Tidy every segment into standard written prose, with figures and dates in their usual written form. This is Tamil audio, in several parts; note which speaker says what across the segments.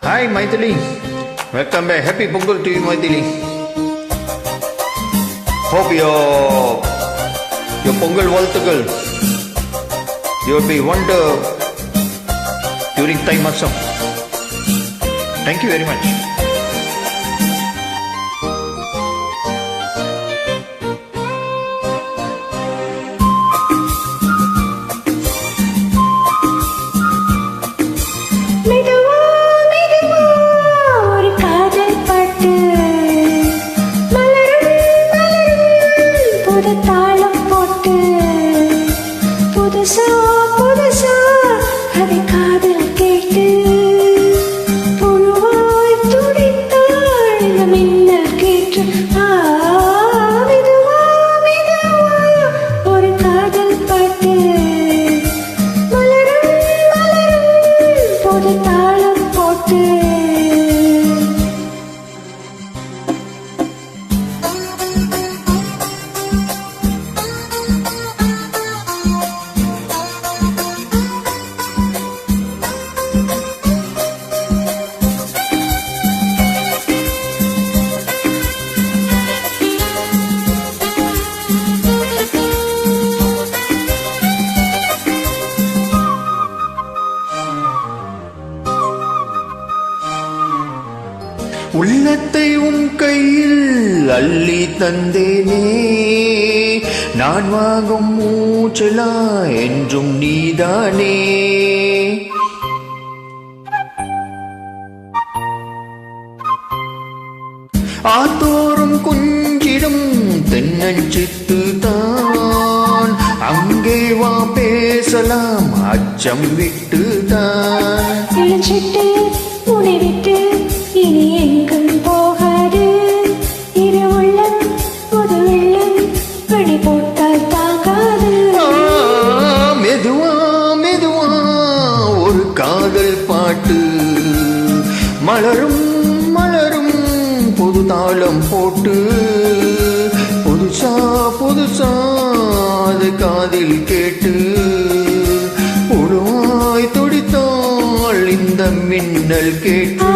Speaker 1: Hi Maithili, welcome back. Happy Pongal to you Maithili. Hope your Pongal Valtugal you'll be wonder during Thai Matsam. Thank you very much.
Speaker 2: தாளம் போட்டு புதுசா புதுசா அதை காதல் கேட்டு புழுவாய் துடித்தாள் இந்த மின்னல் கேட்டு மெதுவா மெதுவா ஒரு காதல் பாட்டு மலரும் மலரும் புது தாளம் போட்டு
Speaker 1: உள்ளத்தை உன் கையில் அள்ளி தந்தேனே, நான் வாங்கும் மூச்சலா என்றும் நீதானே. ஆத்தோறும் குஞ்சிடும் தென்னஞ்சித்து தான், அங்கே வா பேசலாம் அச்சம் விட்டு தான்.
Speaker 2: உனை விட்டு இனி எங்கும் போகாது, இரு உள்ளம் புது வெள்ளம் படி போட்டால் தாங்காது.
Speaker 1: மெதுவா மெதுவா ஒரு காதல் பாட்டு மலரும் மலரும் புது தாளம் போட்டு புதுசா புதுசா அது காதில் கேட்டு புழுவாய் துடித்தாள் இந்த மின்னல் கேட்டு.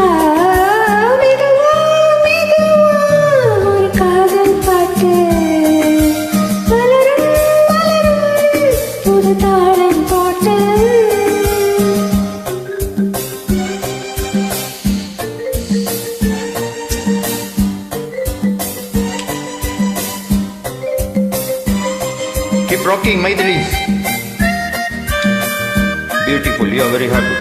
Speaker 1: Keep rocking, Maithili. Beautiful, you are very happy.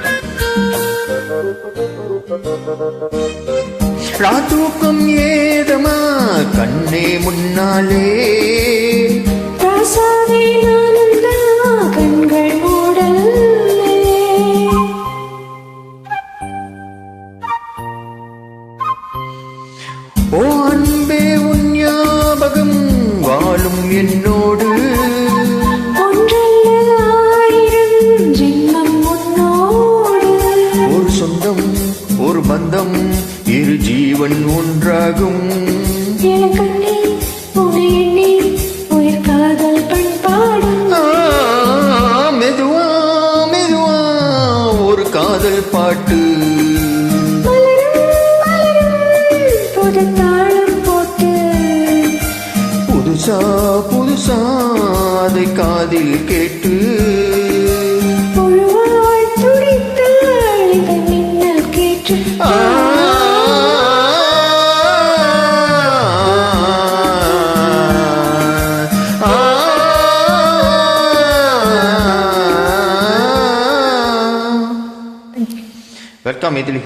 Speaker 1: ராத்தூக்கம் ஏதமா கண்ணே முன்னாலே,
Speaker 2: கண்கள் மூடல்.
Speaker 1: ஓ அன்பே உன் ஞாபகம் வாழும் என்னோடு, ஒரு சொந்தம் ஒரு பந்தம் இரு ஜீவன் ஒன்றாகும். மெதுவா மெதுவா ஒரு காதல் பாட்டு
Speaker 2: புது தாளம் போட்டு
Speaker 1: புதுசா புதுசா அதை காதில் கேட்டு
Speaker 2: புழுவாய் துடித்தாள் இந்த மின்னல் கேட்டு.
Speaker 1: Welcome, Maithili.